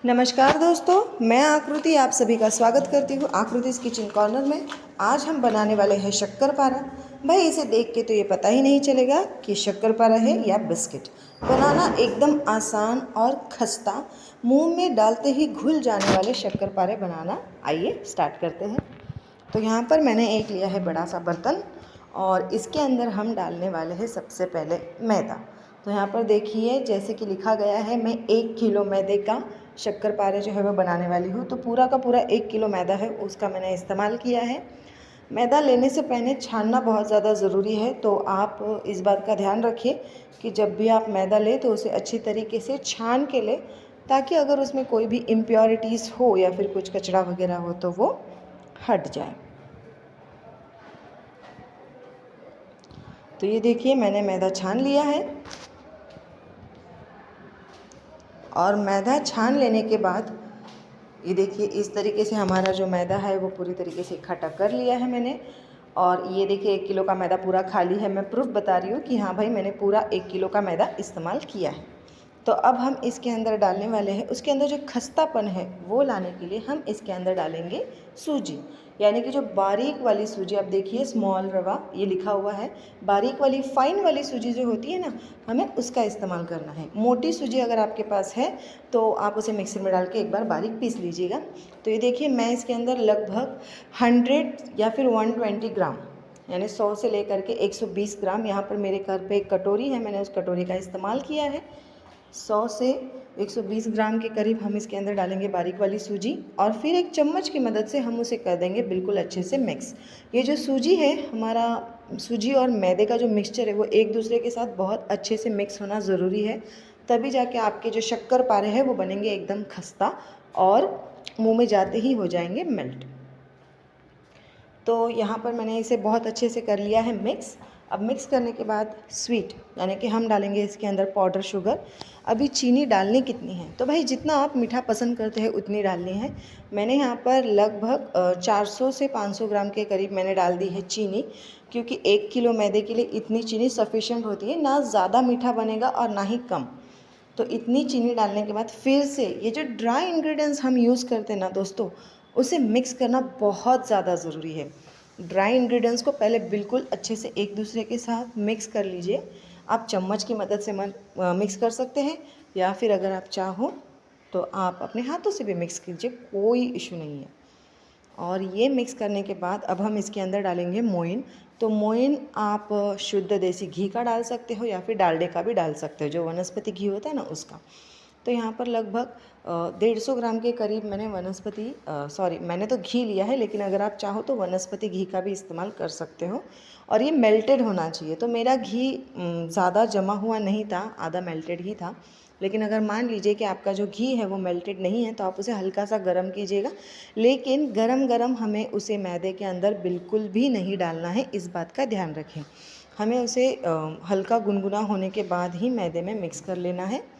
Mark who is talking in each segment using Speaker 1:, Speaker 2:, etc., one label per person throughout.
Speaker 1: नमस्कार दोस्तों, मैं आकृति आप सभी का स्वागत करती हूँ आकृतिस किचन कॉर्नर में। आज हम बनाने वाले हैं शक्करपारा। भाई इसे देख के तो ये पता ही नहीं चलेगा कि शक्करपारा है या बिस्किट। बनाना एकदम आसान और खस्ता, मुंह में डालते ही घुल जाने वाले शक्करपारे बनाना आइए स्टार्ट करते हैं। तो यहाँ पर मैंने एक लिया है बड़ा सा बर्तन और इसके अंदर हम डालने वाले हैं सबसे पहले मैदा। तो यहाँ पर देखिए जैसे कि लिखा गया है, मैं 1 किलो मैदे का शक्करपारे जो है वो बनाने वाली हूँ। तो पूरा का पूरा 1 किलो मैदा है उसका मैंने इस्तेमाल किया है। मैदा लेने से पहले छानना बहुत ज़्यादा ज़रूरी है, तो आप इस बात का ध्यान रखिए कि जब भी आप मैदा लें तो उसे अच्छी तरीके से छान के लें, ताकि अगर उसमें कोई भी इम्प्योरिटीज़ हो या फिर कुछ कचरा वगैरह हो तो वो हट जाए। तो ये देखिए मैंने मैदा छान लिया है और मैदा छान लेने के बाद ये देखिए इस तरीके से हमारा जो मैदा है वो पूरी तरीके से इकट्ठा कर लिया है मैंने। और ये देखिए 1 किलो का मैदा पूरा खाली है। मैं प्रूफ बता रही हूँ कि हाँ भाई मैंने पूरा 1 किलो का मैदा इस्तेमाल किया है। तो अब हम इसके अंदर डालने वाले हैं, उसके अंदर जो खस्तापन है वो लाने के लिए हम इसके अंदर डालेंगे सूजी, यानी कि जो बारीक वाली सूजी। आप देखिए स्मॉल रवा ये लिखा हुआ है, बारीक वाली फाइन वाली सूजी जो होती है ना, हमें उसका इस्तेमाल करना है। मोटी सूजी अगर आपके पास है तो आप उसे मिक्सर में डाल के एक बार बारीक पीस लीजिएगा। तो ये देखिए मैं इसके अंदर लगभग 100 या फिर 120 ग्राम, यानी 100 से लेकर के 120 ग्राम, यहाँ पर मेरे घर पे एक कटोरी है, मैंने उस कटोरी का इस्तेमाल किया है। 100 से 120 ग्राम के करीब हम इसके अंदर डालेंगे बारीक वाली सूजी और फिर एक चम्मच की मदद से हम उसे कर देंगे बिल्कुल अच्छे से मिक्स। ये जो सूजी है हमारा, सूजी और मैदे का जो मिक्सचर है वो एक दूसरे के साथ बहुत अच्छे से मिक्स होना ज़रूरी है, तभी जाके आपके जो शक्करपारे हैं वो बनेंगे एकदम खस्ता और मुंह में जाते ही हो जाएंगे मेल्ट। तो यहाँ पर मैंने इसे बहुत अच्छे से कर लिया है मिक्स। अब मिक्स करने के बाद स्वीट, यानी कि हम डालेंगे इसके अंदर पाउडर शुगर। अभी चीनी डालनी कितनी है, तो भाई जितना आप मीठा पसंद करते हैं उतनी डालनी है। मैंने यहाँ पर लगभग 400 से 500 ग्राम के करीब मैंने डाल दी है चीनी, क्योंकि 1 किलो मैदे के लिए इतनी चीनी सफिशेंट होती है, ना ज़्यादा मीठा बनेगा और ना ही कम। तो इतनी चीनी डालने के बाद फिर से ये जो ड्राई इंग्रेडिएंट्स हम यूज़ करते हैं ना दोस्तों, उसे मिक्स करना बहुत ज़्यादा ज़रूरी है। ड्राई इंग्रेडिएंट्स को पहले बिल्कुल अच्छे से एक दूसरे के साथ मिक्स कर लीजिए। आप चम्मच की मदद से मिक्स कर सकते हैं, या फिर अगर आप चाहो तो आप अपने हाथों से भी मिक्स कीजिए, कोई इशू नहीं है। और ये मिक्स करने के बाद अब हम इसके अंदर डालेंगे मोइन। तो मोइन आप शुद्ध देसी घी का डाल सकते हो या फिर डालडे का भी डाल सकते हो, जो वनस्पति घी होता है ना उसका। तो यहाँ पर लगभग 150 ग्राम के करीब मैंने मैंने तो घी लिया है, लेकिन अगर आप चाहो तो वनस्पति घी का भी इस्तेमाल कर सकते हो। और ये मेल्टेड होना चाहिए, तो मेरा घी ज़्यादा जमा हुआ नहीं था, आधा मेल्टेड ही था। लेकिन अगर मान लीजिए कि आपका जो घी है वो मेल्टेड नहीं है तो आप उसे हल्का सा गर्म कीजिएगा, लेकिन गरम गरम हमें उसे मैदे के अंदर बिल्कुल भी नहीं डालना है, इस बात का ध्यान रखें। हमें उसे हल्का गुनगुना होने के बाद ही मैदे में मिक्स कर लेना है।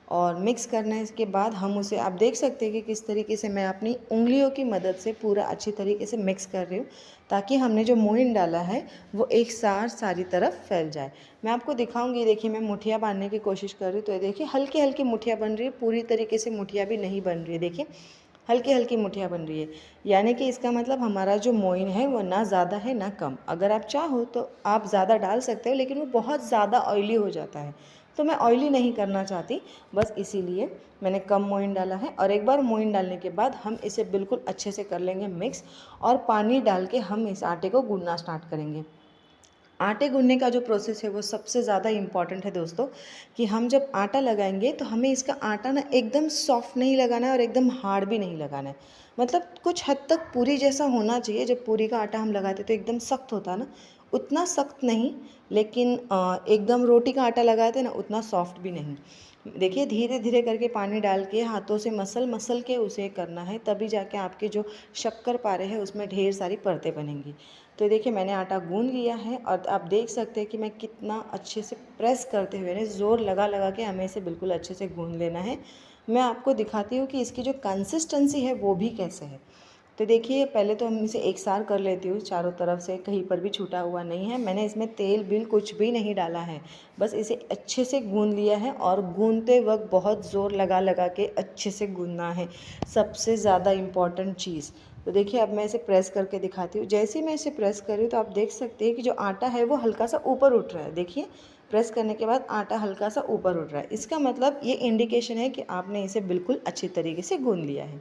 Speaker 1: और मिक्स करने के बाद हम उसे, आप देख सकते हैं कि किस तरीके से मैं अपनी उंगलियों की मदद से पूरा अच्छी तरीके से मिक्स कर रही हूँ, ताकि हमने जो मोइन डाला है वो एक साथ सारी तरफ फैल जाए। मैं आपको दिखाऊंगी, देखिए मैं मुठिया बांधने की कोशिश कर रही हूँ, तो ये देखिए हल्की हल्की मुठिया बन रही है, पूरी तरीके से मुठिया भी नहीं बन रही है। देखिए हल्की हल्की मुठिया बन रही है, यानी कि इसका मतलब हमारा जो मोइन है वो ना ज़्यादा है ना कम। अगर आप चाहो तो आप ज़्यादा डाल सकते हो, लेकिन वो बहुत ज़्यादा ऑयली हो जाता है, तो मैं ऑयली नहीं करना चाहती, बस इसीलिए मैंने कम मोइन डाला है। और एक बार मोइन डालने के बाद हम इसे बिल्कुल अच्छे से कर लेंगे मिक्स, और पानी डाल के हम इस आटे को गूंदना स्टार्ट करेंगे। आटे गूंदने का जो प्रोसेस है वो सबसे ज़्यादा इम्पॉर्टेंट है दोस्तों, कि हम जब आटा लगाएंगे तो हमें इसका आटा ना एकदम सॉफ्ट नहीं लगाना है और एकदम हार्ड भी नहीं लगाना है। मतलब कुछ हद तक पूरी जैसा होना चाहिए। जब पूरी का आटा हम लगाते तो एकदम सख्त होता है ना, उतना सख्त नहीं, लेकिन एकदम रोटी का आटा लगाते ना उतना सॉफ्ट भी नहीं। देखिए धीरे धीरे करके पानी डाल के हाथों से मसल मसल के उसे करना है, तभी जाके आपके जो शक्करपारे हैं उसमें ढेर सारी परतें बनेंगी। तो देखिए मैंने आटा गूंद लिया है, और आप देख सकते हैं कि मैं कितना अच्छे से प्रेस करते हुए, ज़ोर लगा लगा के हमें इसे बिल्कुल अच्छे से गूंद लेना है। मैं आपको दिखाती हूँ कि इसकी जो कंसिस्टेंसी है वो भी कैसे है। तो देखिए पहले तो हम इसे एक सार कर लेती हूँ चारों तरफ से, कहीं पर भी छूटा हुआ नहीं है। मैंने इसमें तेल बिल कुछ भी नहीं डाला है, बस इसे अच्छे से गूंद लिया है। और गूंदते वक्त बहुत ज़ोर लगा लगा के अच्छे से गूंदना है, सबसे ज़्यादा इम्पॉर्टेंट चीज़। तो देखिए अब मैं इसे प्रेस करके दिखाती हूँ। जैसे ही मैं इसे प्रेस कर रही हूँ तो आप देख सकते हैं कि जो आटा है वो हल्का सा ऊपर उठ रहा है। देखिए प्रेस करने के बाद आटा हल्का सा ऊपर उठ रहा है, इसका मतलब ये इंडिकेशन है कि आपने इसे बिल्कुल अच्छी तरीके से गूंद लिया है।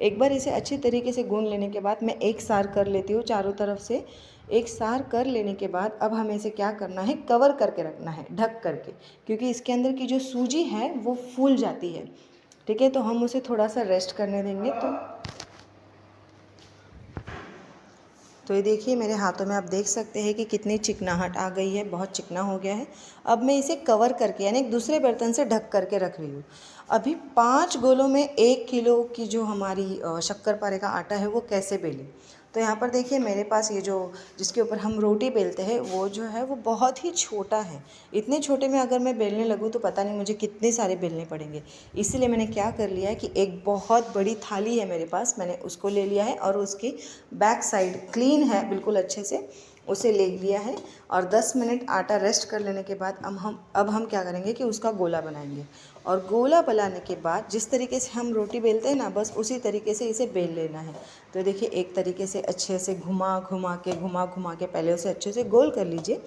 Speaker 1: एक बार इसे अच्छी तरीके से गूंद लेने के बाद मैं एक सार कर लेती हूँ चारों तरफ से। एक सार कर लेने के बाद अब हमें इसे क्या करना है, कवर करके रखना है, ढक करके, क्योंकि इसके अंदर की जो सूजी है वो फूल जाती है। ठीक है, तो हम उसे थोड़ा सा रेस्ट करने देंगे। तो ये देखिए मेरे हाथों में आप देख सकते हैं कि कितनी चिकनाहट आ गई है, बहुत चिकना हो गया है। अब मैं इसे कवर करके यानी एक दूसरे बर्तन से ढक करके रख रही हूँ। अभी 5 गोलों में 1 किलो की जो हमारी शक्करपारे का आटा है वो कैसे बेलें। तो यहाँ पर देखिए मेरे पास ये जो जिसके ऊपर हम रोटी बेलते हैं वो जो है वो बहुत ही छोटा है। इतने छोटे में अगर मैं बेलने लगूँ तो पता नहीं मुझे कितने सारे बेलने पड़ेंगे। इसीलिए मैंने क्या कर लिया है कि एक बहुत बड़ी थाली है मेरे पास, मैंने उसको ले लिया है और उसकी बैक साइड क्लीन है बिल्कुल अच्छे से, उसे ले लिया है। और 10 मिनट आटा रेस्ट कर लेने के बाद अब हम क्या करेंगे कि उसका गोला बनाएंगे। और गोला बनाने के बाद जिस तरीके से हम रोटी बेलते हैं ना, बस उसी तरीके से इसे बेल लेना है। तो देखिए एक तरीके से अच्छे से घुमा घुमा के पहले उसे अच्छे से गोल कर लीजिए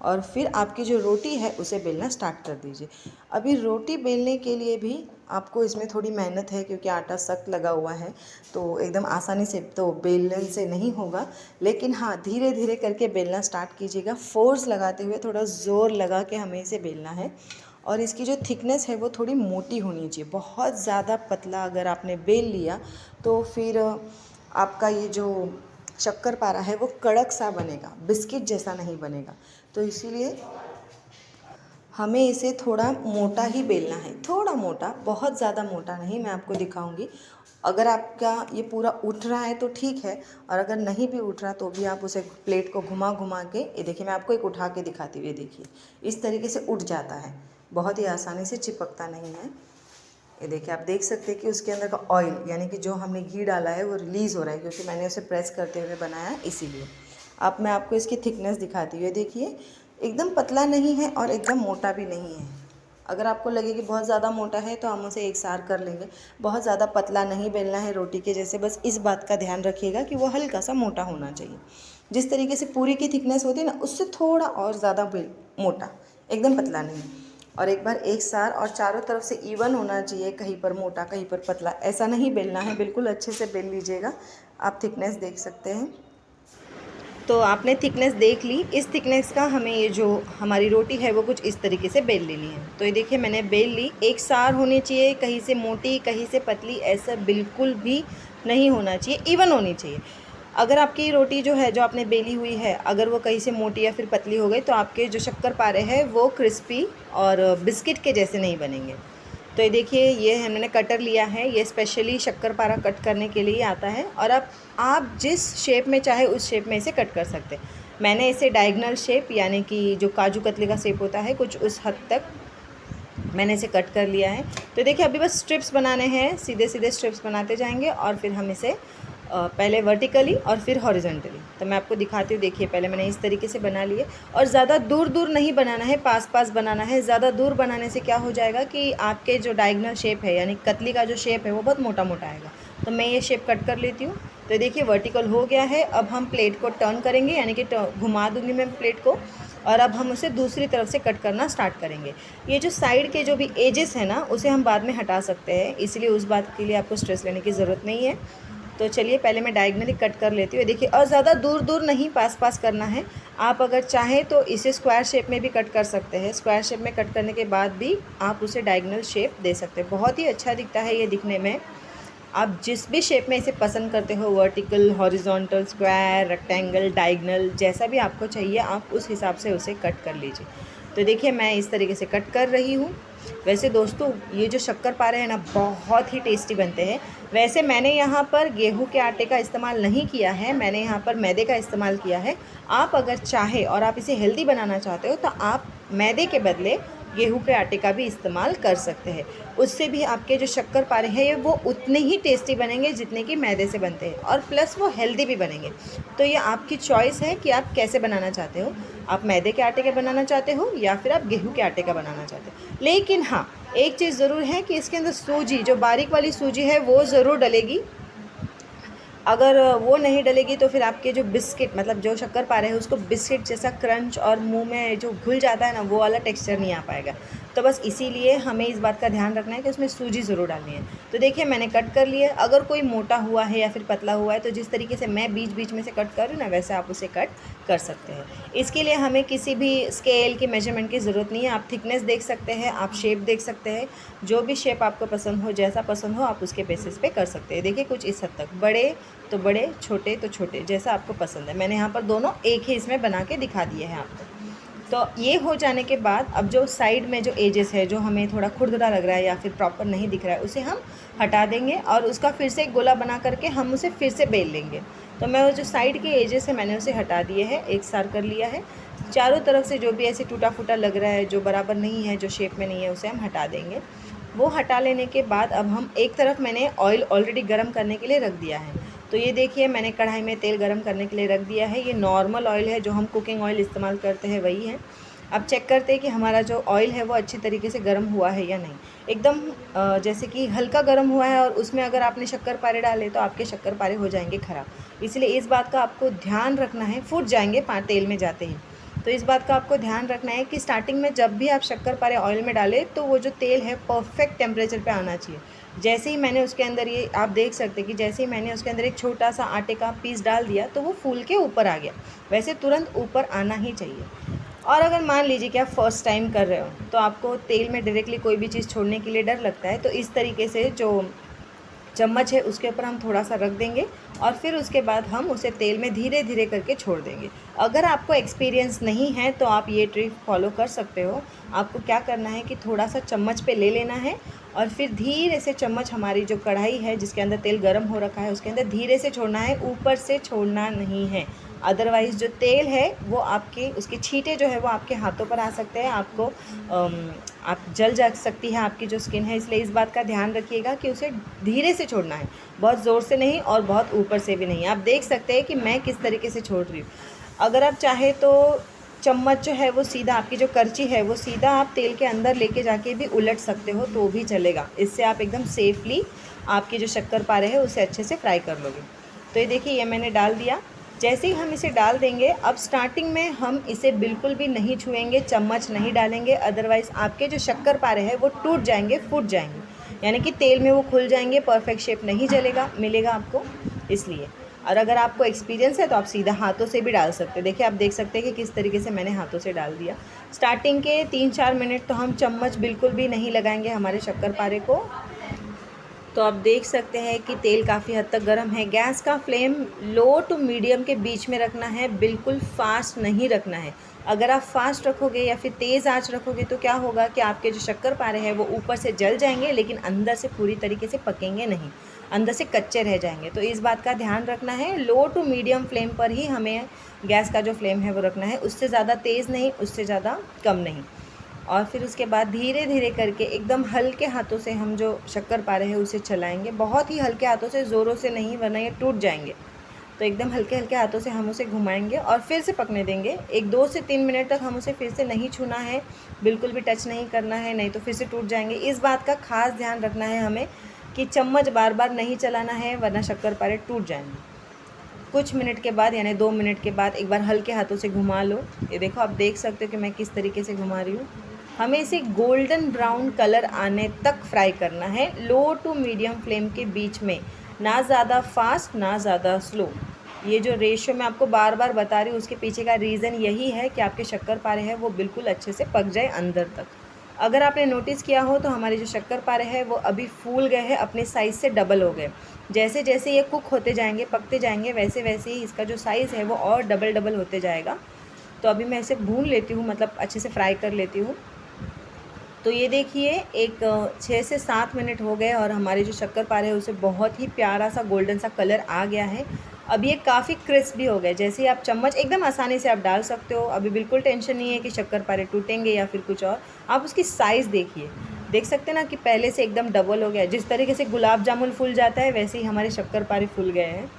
Speaker 1: और फिर आपकी जो रोटी है उसे बेलना स्टार्ट कर दीजिए। अभी रोटी बेलने के लिए भी आपको इसमें थोड़ी मेहनत है, क्योंकि आटा सख्त लगा हुआ है, तो एकदम आसानी से तो बेलने से नहीं होगा। लेकिन हाँ, धीरे धीरे करके बेलना स्टार्ट कीजिएगा, फोर्स लगाते हुए थोड़ा ज़ोर लगा के हमें इसे बेलना है। और इसकी जो थिकनेस है वो थोड़ी मोटी होनी चाहिए। बहुत ज़्यादा पतला अगर आपने बेल लिया तो फिर आपका ये जो शक्करपारा है वो कड़क सा बनेगा, बिस्किट जैसा नहीं बनेगा। तो इसीलिए हमें इसे थोड़ा मोटा ही बेलना है, थोड़ा मोटा, बहुत ज़्यादा मोटा नहीं। मैं आपको दिखाऊंगी। अगर आपका ये पूरा उठ रहा है तो ठीक है, और अगर नहीं भी उठ रहा तो भी आप उसे प्लेट को घुमा घुमा के, ये देखिए मैं आपको एक उठा के दिखाती हूँ, ये देखिए इस तरीके से उठ जाता है, बहुत ही आसानी से, चिपकता नहीं है। ये देखिए आप देख सकते हैं कि उसके अंदर का ऑयल यानी कि जो हमने घी डाला है वो रिलीज़ हो रहा है, क्योंकि मैंने उसे प्रेस करते हुए बनाया इसीलिए। अब मैं आपको इसकी थिकनेस दिखाती हूँ। देखिए एकदम पतला नहीं है और एकदम मोटा भी नहीं है। अगर आपको लगे कि बहुत ज़्यादा मोटा है तो हम उसे एक सार कर लेंगे। बहुत ज़्यादा पतला नहीं बेलना है रोटी के जैसे, बस इस बात का ध्यान रखिएगा कि वो हल्का सा मोटा होना चाहिए। जिस तरीके से पूरी की थिकनेस होती है ना, उससे थोड़ा और ज़्यादा मोटा, एकदम पतला नहीं। और एक बार एक सार और चारों तरफ से इवन होना चाहिए, कहीं पर मोटा कहीं पर पतला ऐसा नहीं बेलना है, बिल्कुल अच्छे से बेल लीजिएगा। आप थिकनेस देख सकते हैं। तो आपने थिकनेस देख ली। इस थिकनेस का हमें ये जो हमारी रोटी है वो कुछ इस तरीके से बेल लेनी है। तो ये देखिए मैंने बेल ली। एक सार होनी चाहिए, कहीं से मोटी कहीं से पतली ऐसा बिल्कुल भी नहीं होना चाहिए, इवन होनी चाहिए। अगर आपकी रोटी जो है, जो आपने बेली हुई है, अगर वो कहीं से मोटी या फिर पतली हो गई तो आपके जो शक्करपारे हैं वो क्रिस्पी और बिस्किट के जैसे नहीं बनेंगे। तो ये देखिए ये हमने कटर लिया है, ये स्पेशली शक्करपारा कट करने के लिए आता है। और अब आप जिस शेप में चाहे उस शेप में इसे कट कर सकते हैं। मैंने इसे डायगोनल शेप यानी कि जो काजू कतली का शेप होता है कुछ उस हद तक मैंने इसे कट कर लिया है। तो देखिए अभी बस स्ट्रिप्स बनाने हैं, सीधे सीधे स्ट्रिप्स बनाते जाएंगे और फिर हम इसे पहले वर्टिकली और फिर हॉरिजॉन्टली। तो मैं आपको दिखाती हूँ। देखिए पहले मैंने इस तरीके से बना लिए, और ज़्यादा दूर दूर नहीं बनाना है, पास पास बनाना है। ज़्यादा दूर बनाने से क्या हो जाएगा कि आपके जो डायगोनल शेप है यानी कतली का जो शेप है वो बहुत मोटा मोटा आएगा। तो मैं ये शेप कट कर लेती हूँ। तो देखिए वर्टिकल हो गया है। अब हम प्लेट को टर्न करेंगे, यानी कि घुमा दूँगी मैं प्लेट को, और अब हम उसे दूसरी तरफ से कट करना स्टार्ट करेंगे। ये जो साइड के जो भी एजेस है ना, उसे हम बाद में हटा सकते हैं, इसलिए उस बात के लिए आपको स्ट्रेस लेने की ज़रूरत नहीं है। तो चलिए पहले मैं डायगनली कट कर लेती हूँ। देखिए और ज़्यादा दूर दूर नहीं, पास पास करना है। आप अगर चाहें तो इसे स्क्वायर शेप में भी कट कर सकते हैं। स्क्वायर शेप में कट करने के बाद भी आप उसे डायगनल शेप दे सकते हैं, बहुत ही अच्छा दिखता है ये दिखने में। आप जिस भी शेप में इसे पसंद करते हो, vertical, horizontal, square, rectangle, diagonal, जैसा भी आपको चाहिए आप उस हिसाब से उसे कट कर लीजिए। तो देखिए मैं इस तरीके से कट कर रही हूँ। वैसे दोस्तों ये जो शक्करपारे हैं ना बहुत ही टेस्टी बनते हैं। वैसे मैंने यहाँ पर गेहूं के आटे का इस्तेमाल नहीं किया है, मैंने यहाँ पर मैदे का इस्तेमाल किया है। आप अगर चाहे और आप इसे हेल्दी बनाना चाहते हो तो आप मैदे के बदले गेहूं के आटे का भी इस्तेमाल कर सकते हैं। उससे भी आपके जो शक्करपारे हैं वो उतने ही टेस्टी बनेंगे जितने कि मैदे से बनते हैं, और प्लस वो हेल्दी भी बनेंगे। तो ये आपकी चॉइस है कि आप कैसे बनाना चाहते हो। आप मैदे के आटे का बनाना चाहते हो या फिर आप गेहूं के आटे का बनाना चाहते हो। लेकिन हाँ, एक चीज़ ज़रूर है कि इसके अंदर सूजी, जो बारीक वाली सूजी है वो ज़रूर डलेगी। अगर वो नहीं डलेगी तो फिर आपके जो बिस्किट, मतलब जो शक्करपारे है उसको बिस्किट जैसा क्रंच और मुंह में जो घुल जाता है ना, वो वाला टेक्सचर नहीं आ पाएगा। तो बस इसीलिए हमें इस बात का ध्यान रखना है कि उसमें सूजी ज़रूर डालनी है। तो देखिए मैंने कट कर लिया। अगर कोई मोटा हुआ है या फिर पतला हुआ है तो जिस तरीके से मैं बीच बीच में से कट कर रही हूँ ना, वैसे आप उसे कट कर सकते हैं। इसके लिए हमें किसी भी स्केल की मेजरमेंट की ज़रूरत नहीं है। आप थिकनेस देख सकते हैं, आप शेप देख सकते हैं। जो भी शेप आपको पसंद हो, जैसा पसंद हो आप उसके बेसिस पे कर सकते हैं। देखिए कुछ इस हद तक, बड़े तो बड़े, छोटे तो छोटे, जैसा आपको पसंद है। मैंने यहाँ पर दोनों एक ही इसमें बना के दिखा दिए हैं आपको। तो ये हो जाने के बाद अब जो साइड में जो एजेस है, जो हमें थोड़ा खुरदुरा लग रहा है या फिर प्रॉपर नहीं दिख रहा है, उसे हम हटा देंगे और उसका फिर से एक गोला बना करके हम उसे फिर से बेल लेंगे। तो मैं वो जो साइड के एजेस है मैंने उसे हटा दिए हैं, एक सार कर लिया है। चारों तरफ से जो भी ऐसे टूटा फूटा लग रहा है, जो बराबर नहीं है, जो शेप में नहीं है, उसे हम हटा देंगे। वो हटा लेने के बाद अब हम एक तरफ मैंने ऑयल ऑलरेडी गर्म करने के लिए रख दिया है। तो ये देखिए मैंने कढ़ाई में तेल गरम करने के लिए रख दिया है। ये नॉर्मल ऑयल है, जो हम कुकिंग ऑयल इस्तेमाल करते हैं वही है। अब चेक करते हैं कि हमारा जो ऑयल है वो अच्छी तरीके से गर्म हुआ है या नहीं। एकदम जैसे कि हल्का गर्म हुआ है और उसमें अगर आपने शक्करपारे डाले तो आपके शक्करपारे हो जाएंगे ख़राब। इसलिए इस बात का आपको ध्यान रखना है, फूट जाएंगे तेल में जाते ही। तो इस बात का आपको ध्यान रखना है कि स्टार्टिंग में जब भी आप शक्करपारे ऑयल में डालें तो वो जो तेल है परफेक्ट टेम्परेचर पे आना चाहिए। जैसे ही मैंने उसके अंदर, ये आप देख सकते हैं कि जैसे ही मैंने उसके अंदर एक छोटा सा आटे का पीस डाल दिया तो वो फूल के ऊपर आ गया। वैसे तुरंत ऊपर आना ही चाहिए। और अगर मान लीजिए कि आप फर्स्ट टाइम कर रहे हो तो आपको तेल में डायरेक्टली कोई भी चीज़ छोड़ने के लिए डर लगता है, तो इस तरीके से जो चम्मच है उसके ऊपर हम थोड़ा सा रख देंगे और फिर उसके बाद हम उसे तेल में धीरे धीरे करके छोड़ देंगे। अगर आपको एक्सपीरियंस नहीं है तो आप ये ट्रिक फॉलो कर सकते हो। आपको क्या करना है कि थोड़ा सा चम्मच पे ले लेना है और फिर धीरे से चम्मच, हमारी जो कढ़ाई है जिसके अंदर तेल गर्म हो रखा है उसके अंदर धीरे से छोड़ना है, ऊपर से छोड़ना नहीं है। अदरवाइज़ जो तेल है वो आपके, उसके छींटे जो है वो आपके हाथों पर आ सकते हैं, आपको आप जल जा सकती है आपकी जो स्किन है। इसलिए इस बात का ध्यान रखिएगा कि उसे धीरे से छोड़ना है, बहुत ज़ोर से नहीं और बहुत ऊपर से भी नहीं। आप देख सकते हैं कि मैं किस तरीके से छोड़ रही हूँ। अगर आप चाहे तो चम्मच जो है वो सीधा, आपकी जो करची है वो सीधा आप तेल के अंदर लेके जाके भी उलट सकते हो तो भी चलेगा। इससे आप एकदम सेफली आपके जो शक्करपारे है उसे अच्छे से फ्राई कर लोगे। तो ये देखिए, ये मैंने डाल दिया। जैसे ही हम इसे डाल देंगे, अब स्टार्टिंग में हम इसे बिल्कुल भी नहीं छुएंगे, चम्मच नहीं डालेंगे, अदरवाइज़ आपके जो शक्करपारे हैं वो टूट जाएंगे, फूट जाएंगे, यानी कि तेल में वो खुल जाएंगे, परफेक्ट शेप नहीं चलेगा मिलेगा आपको। इसलिए, और अगर आपको एक्सपीरियंस है तो आप सीधा हाथों से भी डाल सकते हैं। देखिए आप देख सकते हैं कि किस तरीके से मैंने हाथों से डाल दिया। स्टार्टिंग के 3-4 मिनट तो हम चम्मच बिल्कुल भी नहीं लगाएंगे हमारे शक्करपारे को। तो आप देख सकते हैं कि तेल काफ़ी हद तक गर्म है। गैस का फ्लेम लो टू मीडियम के बीच में रखना है, बिल्कुल फास्ट नहीं रखना है। अगर आप फास्ट रखोगे या फिर तेज़ आंच रखोगे तो क्या होगा कि आपके जो शक्करपारे हैं वो ऊपर से जल जाएंगे लेकिन अंदर से पूरी तरीके से पकेंगे नहीं, अंदर से कच्चे रह जाएंगे। तो इस बात का ध्यान रखना है, लो टू मीडियम फ्लेम पर ही हमें गैस का जो फ्लेम है वो रखना है, उससे ज़्यादा तेज़ नहीं, उससे ज़्यादा कम नहीं। और फिर उसके बाद धीरे धीरे करके एकदम हल्के हाथों से हम जो शक्करपारे हैं उसे चलाएंगे, बहुत ही हल्के हाथों से, ज़ोरों से नहीं वरना ये टूट जाएंगे। तो एकदम हल्के हल्के हाथों से हम उसे घुमाएंगे और फिर से पकने देंगे। 1-2 से 3 मिनट तक हम उसे फिर से नहीं छूना है, बिल्कुल भी टच नहीं करना है, नहीं तो फिर से टूट जाएंगे। इस बात का खास ध्यान रखना है हमें कि चम्मच बार बार नहीं चलाना है वरना शक्करपारे टूट जाएंगे। कुछ मिनट के बाद यानी 2 मिनट के बाद एक बार हल्के हाथों से घुमा लो। ये देखो, आप देख सकते हो कि मैं किस तरीके से घुमा रही हूँ। हमें इसे गोल्डन ब्राउन कलर आने तक फ्राई करना है, लो टू मीडियम फ्लेम के बीच में, ना ज़्यादा फास्ट ना ज़्यादा स्लो। ये जो रेशो मैं आपको बार बार बता रही हूँ उसके पीछे का रीज़न यही है कि आपके शक्करपारे हैं वो बिल्कुल अच्छे से पक जाए अंदर तक। अगर आपने नोटिस किया हो तो हमारे जो शक्करपारे हैं वो अभी फूल गए हैं, अपने साइज़ से डबल हो गए। जैसे जैसे ये कुक होते जाएंगे, पकते जाएंगे, वैसे वैसे ही इसका जो साइज़ है वो और डबल डबल होते जाएगा। तो अभी मैं इसे भून लेती हूँ, मतलब अच्छे से फ्राई कर लेती हूँ। तो ये देखिए, एक 6 से 7 मिनट हो गए और हमारे जो शक्करपारे है उसे बहुत ही प्यारा सा गोल्डन सा कलर आ गया है। अब ये काफ़ी क्रिस्प भी हो गए। जैसे ही आप चम्मच एकदम आसानी से आप डाल सकते हो। अभी बिल्कुल टेंशन नहीं है कि शक्करपारे टूटेंगे या फिर कुछ और। आप उसकी साइज़ देखिए, देख सकते हैं ना कि पहले से एकदम डबल हो गया है। जिस तरीके से गुलाब जामुन फूल जाता है वैसे ही हमारे शक्करपारे फूल गए हैं।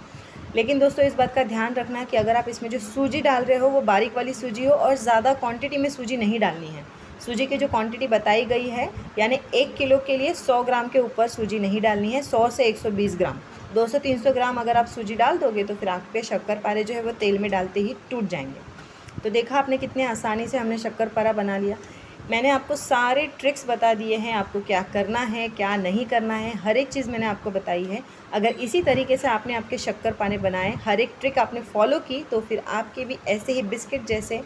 Speaker 1: लेकिन दोस्तों इस बात का ध्यान रखना कि अगर आप इसमें जो सूजी डाल रहे हो वो बारीक वाली सूजी हो और ज़्यादा क्वांटिटी में सूजी नहीं डालनी है। सूजी की जो क्वांटिटी बताई गई है यानी 1 किलो के लिए 100 ग्राम के ऊपर सूजी नहीं डालनी है। 100 से 120 ग्राम, 200-300 ग्राम अगर आप सूजी डाल दोगे तो फिर आपके शक्करपारे जो है वो तेल में डालते ही टूट जाएंगे। तो देखा आपने कितने आसानी से हमने शक्करपारा बना लिया। मैंने आपको सारे ट्रिक्स बता दिए हैं, आपको क्या करना है क्या नहीं करना है, हर एक चीज़ मैंने आपको बताई है। अगर इसी तरीके से आपने आपके शक्करपारे बनाए, हर एक ट्रिक आपने फॉलो की तो फिर आपके भी ऐसे ही बिस्किट जैसे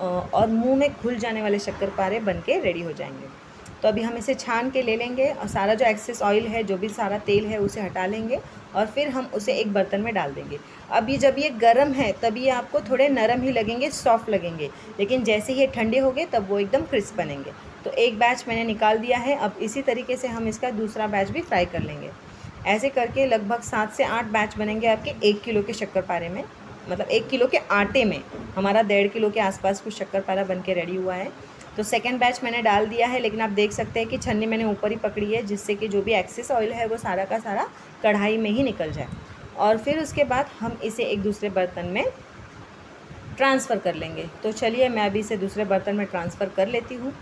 Speaker 1: और मुंह में घुल जाने वाले शक्करपारे बन के रेडी हो जाएंगे। तो अभी हम इसे छान के ले लेंगे और सारा जो एक्सेस ऑयल है, जो भी सारा तेल है उसे हटा लेंगे और फिर हम उसे एक बर्तन में डाल देंगे। अब ये जब ये गर्म है तब ये आपको थोड़े नरम ही लगेंगे, सॉफ्ट लगेंगे, लेकिन जैसे ही ये ठंडे हो गए तब वो एकदम क्रिस्प बनेंगे। तो एक बैच मैंने निकाल दिया है। अब इसी तरीके से हम इसका दूसरा बैच भी फ्राई कर लेंगे। ऐसे करके लगभग 7 से 8 बैच बनेंगे आपके 1 किलो के शक्करपारे में। मतलब 1 किलो के आटे में हमारा 1.5 किलो के आसपास कुछ शक्करपारा बन के रेडी हुआ है। तो सेकंड बैच मैंने डाल दिया है, लेकिन आप देख सकते हैं कि छन्नी मैंने ऊपर ही पकड़ी है जिससे कि जो भी एक्सेस ऑयल है वो सारा का सारा कढ़ाई में ही निकल जाए। और फिर उसके बाद हम इसे एक दूसरे बर्तन में ट्रांसफ़र कर लेंगे। तो चलिए मैं अभी इसे दूसरे बर्तन में ट्रांसफ़र कर लेती हूँ।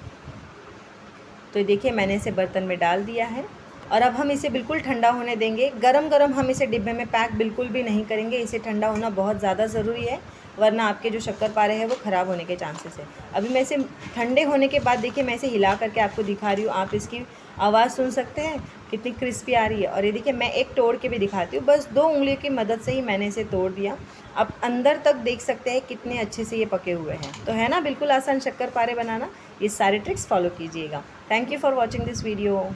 Speaker 1: तो देखिए मैंने इसे बर्तन में डाल दिया है और अब हम इसे बिल्कुल ठंडा होने देंगे। गरम गरम हम इसे डिब्बे में पैक बिल्कुल भी नहीं करेंगे, इसे ठंडा होना बहुत ज़्यादा ज़रूरी है, वरना आपके जो शक्करपारे हैं वो ख़राब होने के चांसेस है। अभी मैं इसे ठंडे होने के बाद देखिए मैं इसे हिला करके आपको दिखा रही हूँ, आप इसकी आवाज़ सुन सकते हैं कितनी क्रिस्पी आ रही है। और ये देखिए मैं एक तोड़ के भी दिखाती हूँ, बस 2 उंगलियों की मदद से ही मैंने इसे तोड़ दिया। आप अंदर तक देख सकते हैं कितने अच्छे से ये पके हुए हैं। तो है ना बिल्कुल आसान शक्करपारे बनाना। ये सारे ट्रिक्स फॉलो कीजिएगा। Thank you for watching this video.